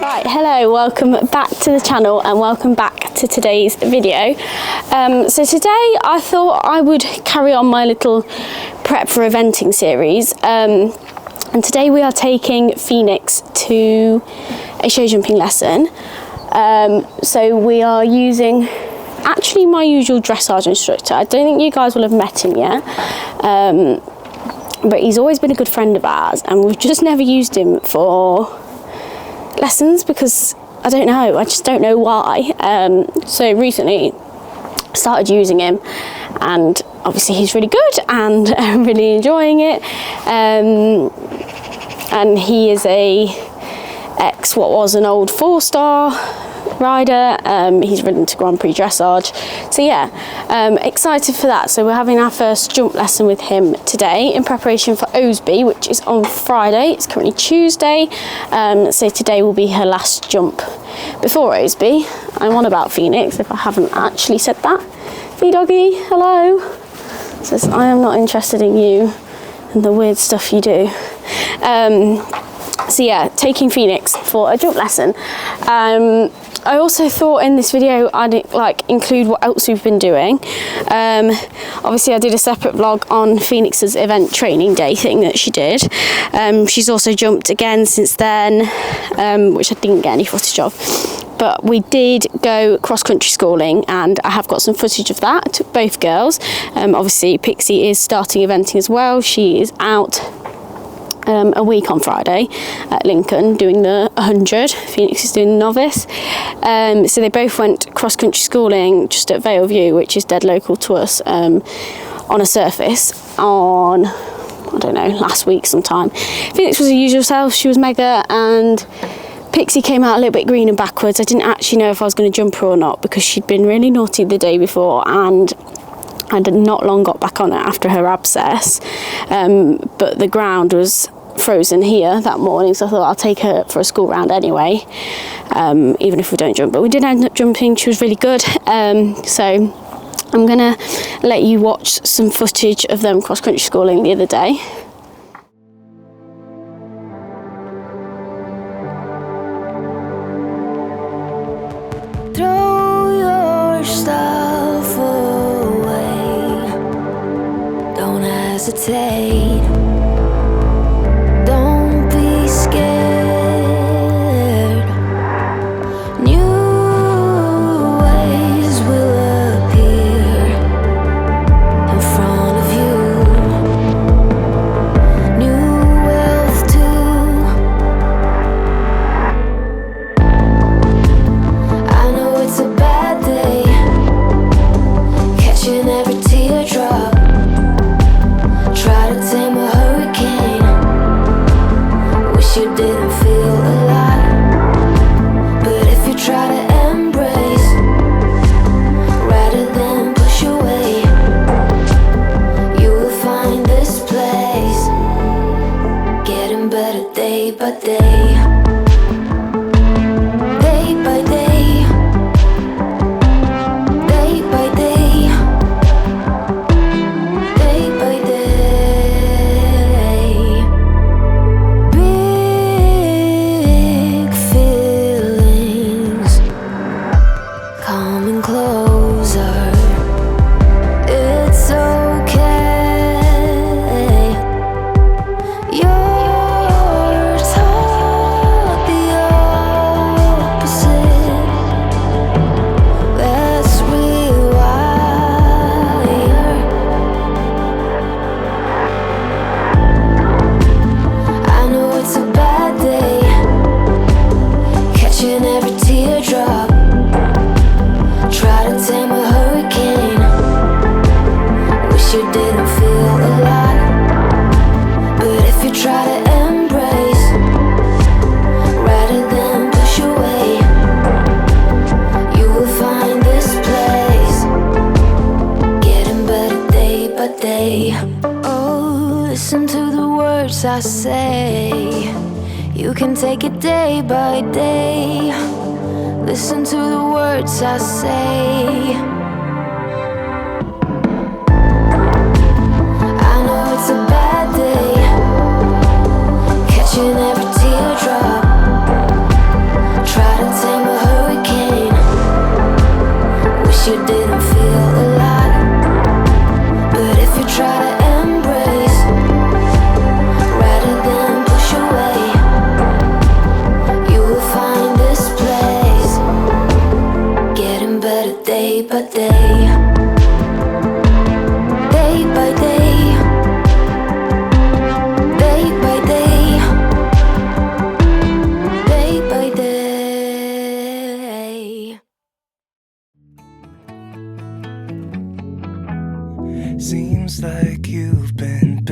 Right, hello, welcome back to the channel and welcome back to today's video. So today I thought I would carry on my little prep for eventing series, and today we are taking Phoenix to a show jumping lesson. So we are using actually my usual dressage instructor. I don't think you guys will have met him yet, but he's always been a good friend of ours, and we've just never used him for lessons because I just don't know why. So recently started using him, and obviously he's really good and I'm really enjoying it. And he is what was an old 4-star rider. He's ridden to Grand Prix dressage, so yeah, excited for that. So we're having our first jump lesson with him today in preparation for Osby, which is on Friday. It's currently Tuesday, so today will be her last jump before Osby. I'm on about Phoenix if I haven't actually said that. Fee doggy, hello. Says I am not interested in you and the weird stuff you do. So yeah, taking Phoenix for a jump lesson. I also thought in this video I'd include what else we've been doing. Obviously I did a separate vlog on Phoenix's event training day thing that she did. She's also jumped again since then, which I didn't get any footage of. But we did go cross-country schooling, and I have got some footage of that. I took both girls. Obviously Pixie is starting eventing as well. She is out a week on Friday at Lincoln doing the 100. Phoenix is doing the novice. So they both went cross-country schooling just at Vale View, which is dead local to us, on a surface on, I don't know, last week sometime. Phoenix was her usual self. She was mega, and Pixie came out a little bit green and backwards. I didn't actually know if I was going to jump her or not because she'd been really naughty the day before, and I had not long got back on it after her abscess, but the ground was frozen here that morning, so I thought I'll take her for a school round anyway, even if we don't jump. But we did end up jumping. She was really good, so I'm gonna let you watch some footage of them cross-country schooling the other day. Throw your stuff away, don't hesitate, don't be scared. New ways will appear in front of you, new wealth too. I know it's a bad day, catching every teardrop. Try to tame a hurricane, wish you didn't feel alive. But if you try to embrace rather than push away, you will find this place getting better day by day. Day by day, day by day, day by day. Big feelings coming closer. It's okay. You're taught the opposite. Let's rewire. I know it's a bad day, catching every teardrop. Try to tame a hurricane, wish you didn't feel alive. But if you try to embrace rather than push away, you will find this place getting better day by day. Oh, listen to the words I say, you can take it day by day. Listen to the words I say. I know it's a bad day,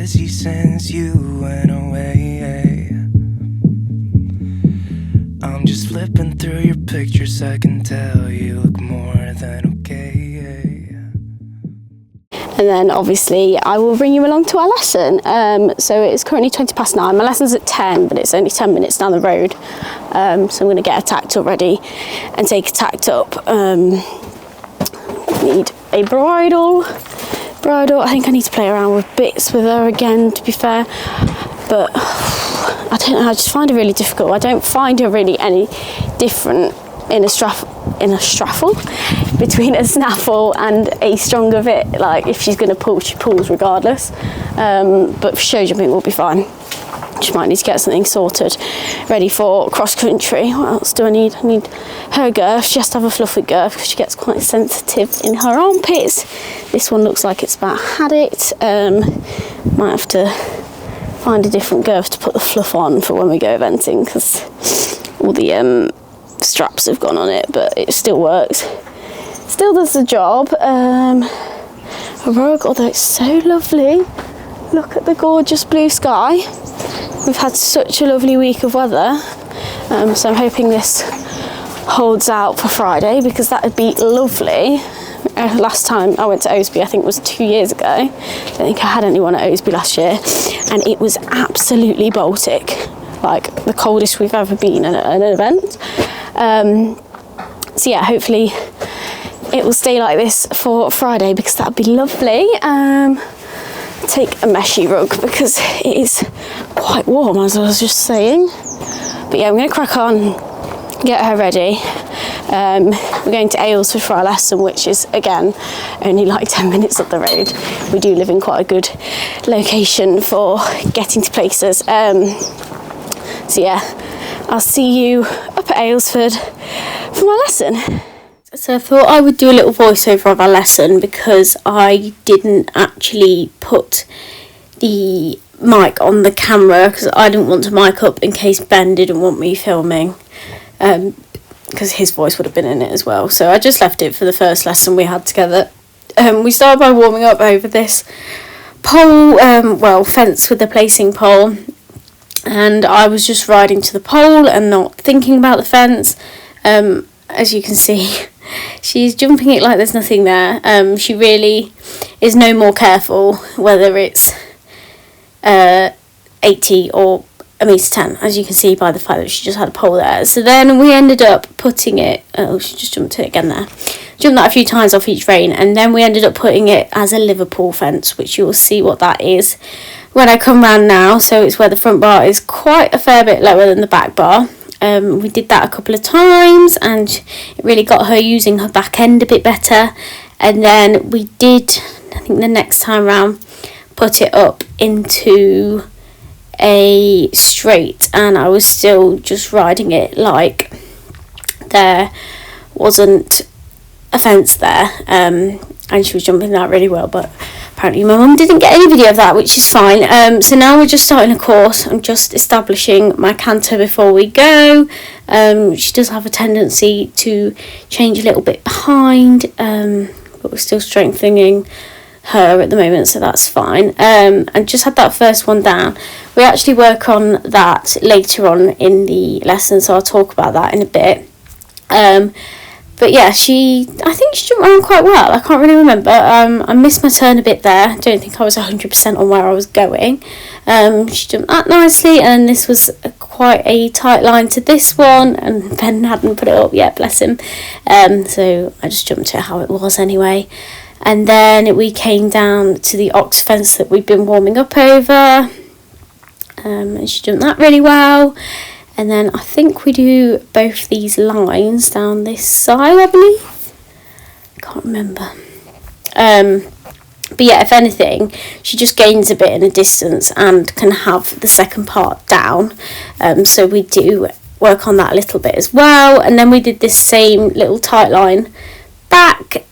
jealousy since you went away. I'm just flipping through your pictures, I can tell you look more than okay. And then obviously I will bring you along to our lesson. So it's currently 20 past 9. My lesson's at 10, but it's only 10 minutes down the road. So I'm going to get her tacked up ready and take her tacked up. Need a bridle. I think I need to play around with bits with her again, to be fair. But I don't know, I just find it really difficult. I don't find her really any different in a straffle between a snaffle and a stronger bit. Like, if she's going to pull, she pulls regardless. But for show jumping will be fine. She might need to get something sorted ready for cross country. What else do I need? I need her girth. She has to have a fluffy girth because she gets quite sensitive in her armpits. This one looks like it's about had it. Might have to find a different girth to put the fluff on for when we go eventing, because all the straps have gone on it, but it still works. Still does the job. A rug, although it's so lovely. Look at the gorgeous blue sky. We've had such a lovely week of weather, so I'm hoping this holds out for Friday, because that would be lovely. Last time I went to Osby, I think it was 2 years ago. I don't think I had anyone at Osby last year, and it was absolutely Baltic, like the coldest we've ever been at an event. So yeah, hopefully it will stay like this for Friday, because that would be lovely. Take a meshy rug because it is quite warm, as I was just saying. But yeah, I'm going to crack on, get her ready. We're going to Aylesford for our lesson, which is again only like 10 minutes up the road. We do live in quite a good location for getting to places. So yeah, I'll see you up at Aylesford for my lesson. So I thought I would do a little voiceover of our lesson, because I didn't actually put the mic on the camera, because I didn't want to mic up in case Ben didn't want me filming, because his voice would have been in it as well. So I just left it for the first lesson we had together. We started by warming up over this pole, fence with the placing pole, and I was just riding to the pole and not thinking about the fence. As you can see, she's jumping it like there's nothing there. She really is no more careful whether it's 80 or 1.10 m, as you can see by the fact that she just had a pole there. So then we ended up putting it, she just jumped it again there. Jumped that a few times off each rein, and then we ended up putting it as a Liverpool fence, which you'll see what that is when I come round now. So it's where the front bar is quite a fair bit lower than the back bar. We did that a couple of times, and it really got her using her back end a bit better. And then we did, I think the next time round, put it up into a straight, and I was still just riding it like there wasn't a fence there. And she was jumping that really well, but apparently my mum didn't get any video of that, which is fine. So now we're just starting a course. I'm just establishing my canter before we go. She does have a tendency to change a little bit behind, but we're still strengthening her at the moment, so that's fine. And just had that first one down. We actually work on that later on in the lesson, so I'll talk about that in a bit. But yeah, I think she jumped around quite well. I can't really remember. I missed my turn a bit there. I don't think I was 100% on where I was going. She jumped that nicely, and this was quite a tight line to this one, and Ben hadn't put it up yet, bless him. So I just jumped it how it was anyway. And then we came down to the ox fence that we've been warming up over. And she jumped that really well. And then I think we do both these lines down this side, I believe. Can't remember. But yeah, if anything, she just gains a bit in the distance and can have the second part down. So we do work on that a little bit as well. And then we did this same little tight line back.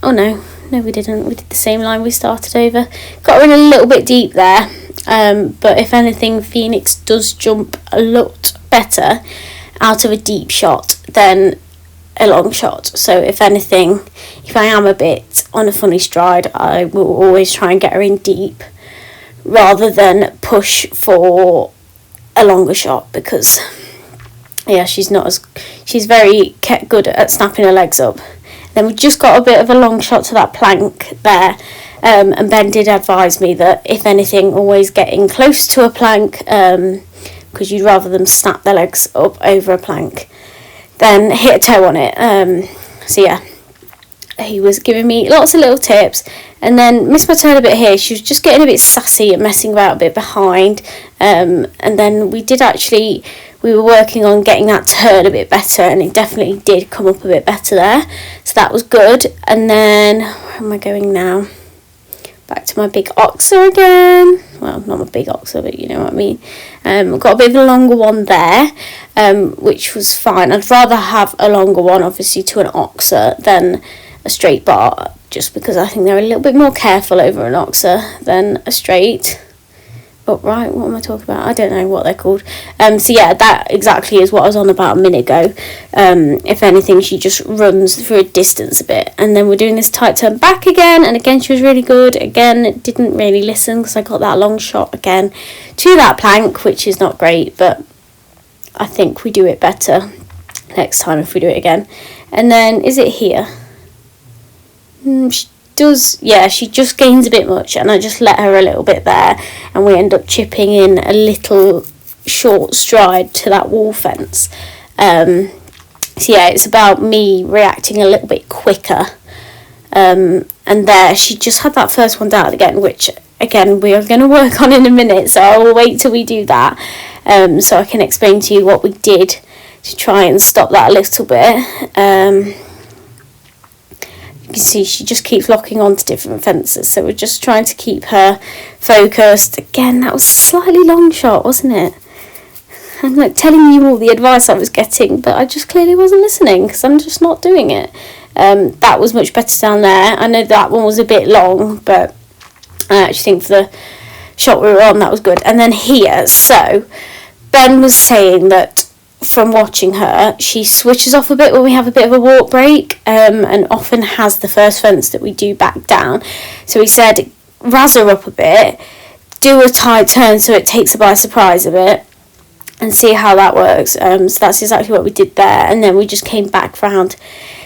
Oh no, we didn't. We did the same line we started over. Got her in a little bit deep there. But if anything, Phoenix does jump a lot better out of a deep shot than a long shot. So if anything, if I am a bit on a funny stride, I will always try and get her in deep rather than push for a longer shot, because yeah, she's very good at snapping her legs up. Then we just got a bit of a long shot to that plank there, and Ben did advise me that if anything, always getting close to a plank, because you'd rather them snap their legs up over a plank than hit a toe on it. So yeah, he was giving me lots of little tips, and then missed my turn a bit here. She was just getting a bit sassy and messing about a bit behind, and then we were working on getting that turn a bit better, and it definitely did come up a bit better there, so that was good. And then where am I going now? Back to my big oxer again. Well, not my big oxer, but you know what I mean. I've got a bit of a longer one there, which was fine. I'd rather have a longer one, obviously, to an oxer than a straight bar, just because I think they're a little bit more careful over an oxer than a straight. Upright, what am I talking about? I don't know what they're called. So yeah, that exactly is what I was on about a minute ago. If anything, she just runs through a distance a bit. And then we're doing this tight turn back again, and again she was really good. Again, didn't really listen because I got that long shot again to that plank, which is not great, but I think we do it better next time if we do it again. And then, is it here? She just gains a bit much, and I just let her a little bit there, and we end up chipping in a little short stride to that wall fence. So yeah, it's about me reacting a little bit quicker. And there, she just had that first one down again, which again we are going to work on in a minute, so I will wait till we do that, so I can explain to you what we did to try and stop that a little bit. You can see she just keeps locking onto different fences, so we're just trying to keep her focused. Again, that was a slightly long shot, wasn't it? I'm like telling you all the advice I was getting, but I just clearly wasn't listening because I'm just not doing it. That was much better down there. I know that one was a bit long, but I actually think for the shot we were on, that was good. And then here, so Ben was saying that from watching her, she switches off a bit when we have a bit of a walk break, and often has the first fence that we do back down. So he said, razz her up a bit, do a tight turn so it takes her by surprise a bit, and see how that works. So that's exactly what we did there, and then we just came back round to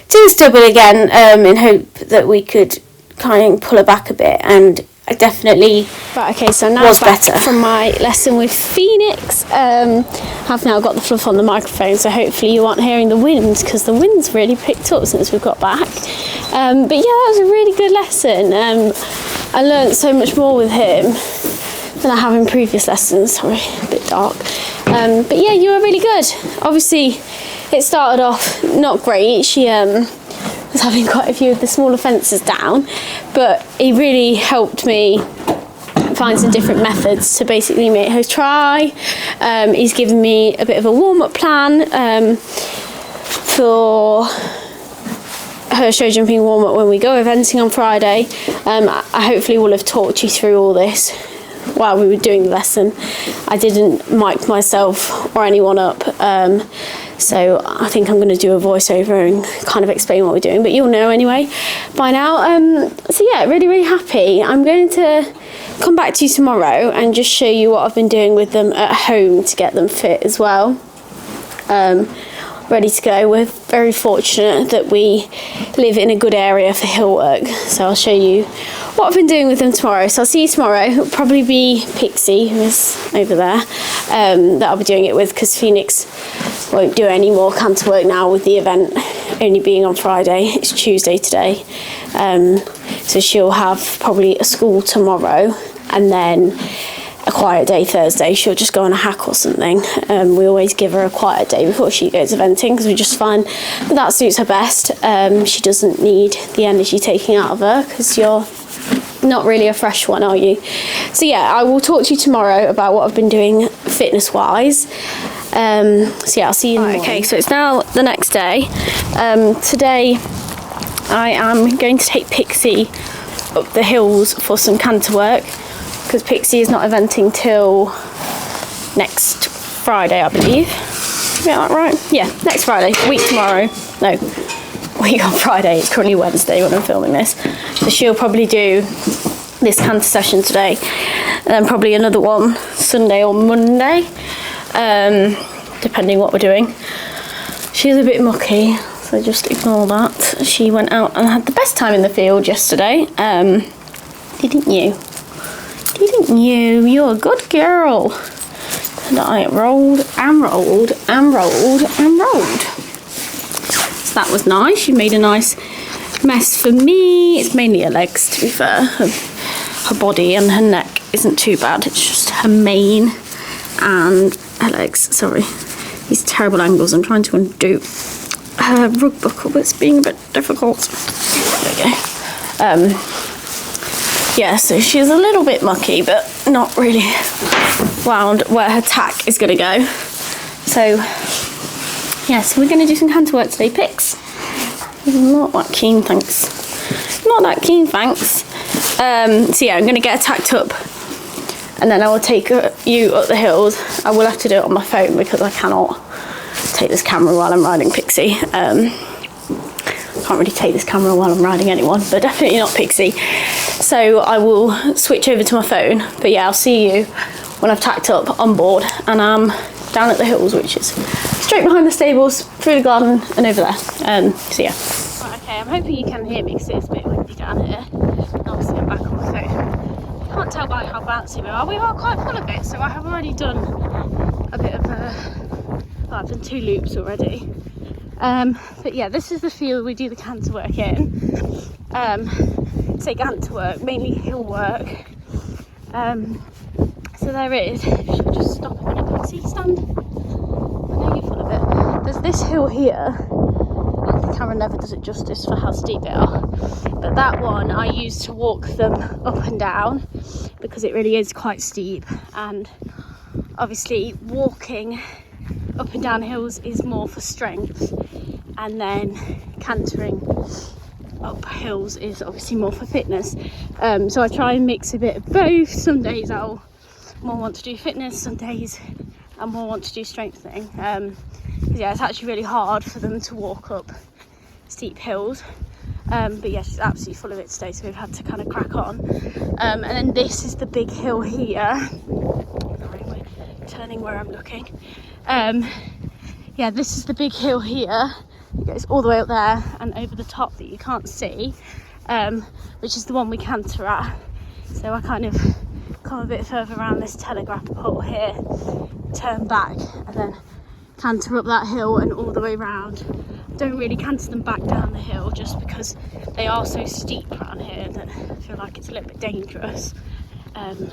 this double again, in hope that we could kind of pull her back a bit, and I definitely so now was better from my lesson with Phoenix. I've now got the fluff on the microphone, so hopefully you aren't hearing the wind, because the wind's really picked up since we've got back. But yeah, that was a really good lesson. I learnt so much more with him than I have in previous lessons. Sorry, a bit dark. But yeah, you were really good. Obviously, it started off not great. She was having quite a few of the smaller fences down, but he really helped me find some different methods to basically make her try. He's given me a bit of a warm-up plan for her show jumping warm-up when we go eventing on Friday. I hopefully will have talked you through all this while we were doing the lesson. I didn't mic myself or anyone up, so I think I'm going to do a voiceover and kind of explain what we're doing, but you'll know anyway by now. So yeah, really happy. I'm going to come back to you tomorrow and just show you what I've been doing with them at home to get them fit as well. Ready to go. We're very fortunate that we live in a good area for hill work, so I'll show you what I've been doing with them tomorrow. So I'll see you tomorrow. It'll probably be Pixie, who is over there, that I'll be doing it with, because Phoenix won't do any more canter work now with the event only being on Friday. It's Tuesday today, so she'll have probably a school tomorrow, and then a quiet day Thursday. She'll just go on a hack or something. We always give her a quiet day before she goes eventing, because we just find that suits her best. She doesn't need the energy taking out of her, because you're not really a fresh one, are you? So yeah, I will talk to you tomorrow about what I've been doing fitness wise. So yeah, I'll see you in the morning. Okay, so it's now the next day. Today I am going to take Pixie up the hills for some canter work, because Pixie is not eventing till next Friday, I believe. Get that right? Yeah, next Friday, week tomorrow. No, week on Friday. It's currently Wednesday when I'm filming this. So she'll probably do this canter session today, and then probably another one Sunday or Monday, depending what we're doing. She's a bit mucky, so just ignore that. She went out and had the best time in the field yesterday. Didn't you? Didn't you? You're a good girl. And I rolled and rolled and rolled and rolled. So that was nice. She made a nice mess for me. It's mainly her legs, to be fair. Her body and her neck isn't too bad. It's just her mane and her legs. Sorry, these terrible angles. I'm trying to undo her rug buckle, but it's being a bit difficult. There we go. Yeah, so she's a little bit mucky, but not really wound where her tack is going to go. So, yeah, so we're going to do some canter work today. Pics. Not that keen, thanks. Not that keen, thanks. So yeah, I'm going to get her tacked up, and then I will take you up the hills. I will have to do it on my phone because I cannot take this camera while I'm riding Pixie. Can't really take this camera while I'm riding anyone, but definitely not Pixie. So I will switch over to my phone. But yeah, I'll see you when I've tacked up on board and I'm down at the hills, which is straight behind the stables, through the garden and over there. So yeah. Right, okay, I'm hoping you can hear me because it's a bit windy down here. And obviously I'm back on my phone. You can't tell by how bouncy we are. We are quite full of it, so I have already done a bit of I've done 2 loops already. But yeah, this is the field we do the canter work in. Say canter work, mainly hill work. So there is, if you just stop a minute, Pixie, stand. I know you're full of it. There's this hill here. The camera never does it justice for how steep they are. But that one I use to walk them up and down because it really is quite steep. And obviously walking up and down hills is more for strength, and then cantering up hills is obviously more for fitness. So I try and mix a bit of both. Some days I'll more want to do fitness, some days I more want to do strengthening. Yeah, it's actually really hard for them to walk up steep hills. But yeah, she's absolutely full of it today, so we've had to kind of crack on. And then this is the big hill here. Sorry, we're turning where I'm looking. Yeah, this is the big hill here. It goes all the way up there and over the top that you can't see, which is the one we canter at. So I kind of come a bit further around this telegraph pole here, turn back, and then canter up that hill and all the way round. Don't really canter them back down the hill just because they are so steep around here that I feel like it's a little bit dangerous. And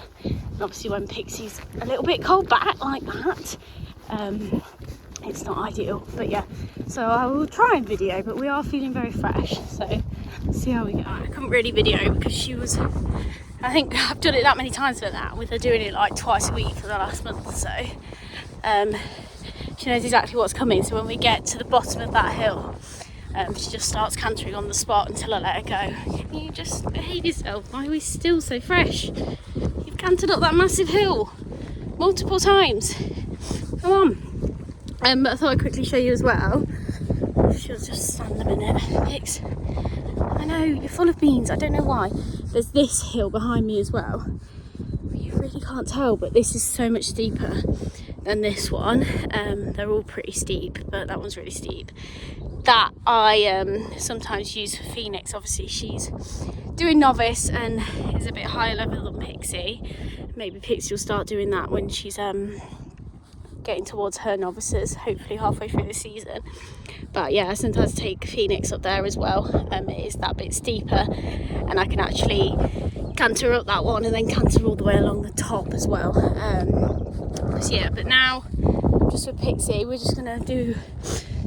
obviously when Pixie's a little bit cold back like that, it's not ideal. But yeah, so I will try and video, but we are feeling very fresh, so let's see how we go. I couldn't really video because she was, I think I've done it that many times for that, with her doing it like twice a week for the last month or so. She knows exactly what's coming, so when we get to the bottom of that hill, she just starts cantering on the spot until I let her go. Can you just behave yourself? Why are we still so fresh? You've cantered up that massive hill multiple times. Come on. But I thought I'd quickly show you as well. She'll just stand a minute. Pix, I know, you're full of beans. I don't know why. There's this hill behind me as well. You really can't tell, but this is so much steeper than this one. They're all pretty steep, but that one's really steep. That I sometimes use for Phoenix. Obviously she's doing novice and is a bit higher level than Pixie. Maybe Pixie will start doing that when she's getting towards her novices, hopefully halfway through the season. But yeah, I sometimes take Phoenix up there as well. It is that bit steeper, and I can actually canter up that one and then canter all the way along the top as well. So yeah, but now just with Pixie, we're just gonna do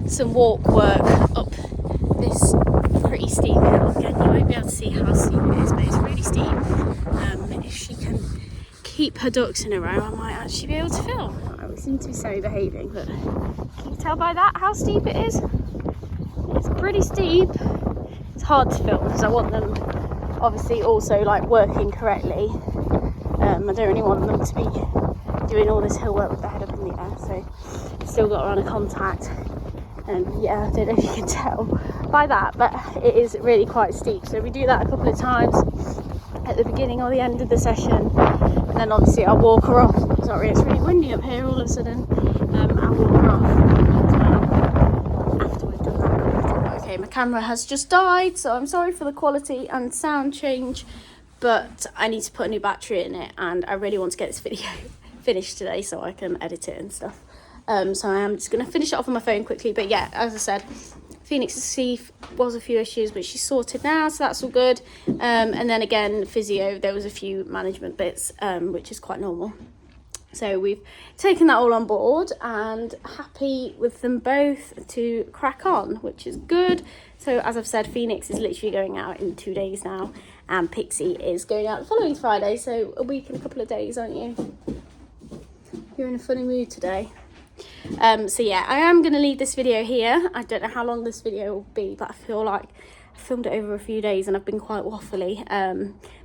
some walk work up this pretty steep hill. Again, you won't be able to see how steep it is, but it's really steep. If she can keep her ducks in a row, I might actually be able to film. We seem to be semi-behaving, but can you tell by that how steep it is? It's pretty steep. It's hard to film because I want them obviously also like working correctly. I don't really want them to be doing all this hill work with the head up in the air, so still got her on a contact. And yeah, I don't know if you can tell by that, but it is really quite steep. So we do that a couple of times at the beginning or the end of the session, and then obviously I'll walk her off. Sorry, it's really windy up here all of a sudden. I'll walk her off as well after we've done that. Okay, my camera has just died, so I'm sorry for the quality and sound change, but I need to put a new battery in it, and I really want to get this video finished today so I can edit it and stuff. So I am just going to finish it off on my phone quickly. But yeah, as I said, Phoenix's teeth was a few issues, but she's sorted now, so that's all good. And then again, physio, there was a few management bits, which is quite normal. So we've taken that all on board and happy with them both to crack on, which is good. So as I've said, Phoenix is literally going out in 2 days now, and Pixie is going out the following Friday. So a week and a couple of days, aren't you? You're in a funny mood today. So yeah, I am going to leave this video here. I don't know how long this video will be, but I feel like I filmed it over a few days and I've been quite waffly.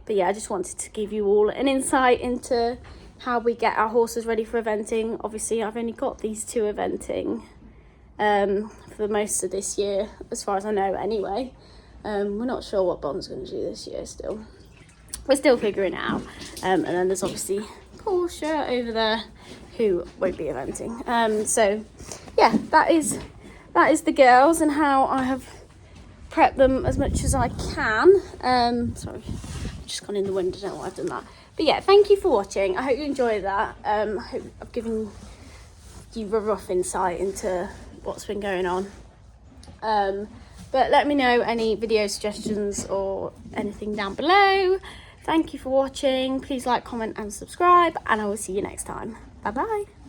But yeah, I just wanted to give you all an insight into how we get our horses ready for eventing. Obviously, I've only got these 2 eventing for the most of this year, as far as I know anyway. We're not sure what Bond's going to do this year still. We're still figuring it out. And then there's obviously Portia over there, who won't be eventing. So yeah, that is the girls and how I have prepped them as much as I can. Sorry, I've just gone in the wind, I don't know why I've done that. But yeah, thank you for watching. I hope you enjoyed that. I hope I've given you a rough insight into what's been going on. But let me know any video suggestions or anything down below. Thank you for watching. Please like, comment and subscribe, and I will see you next time. Bye bye.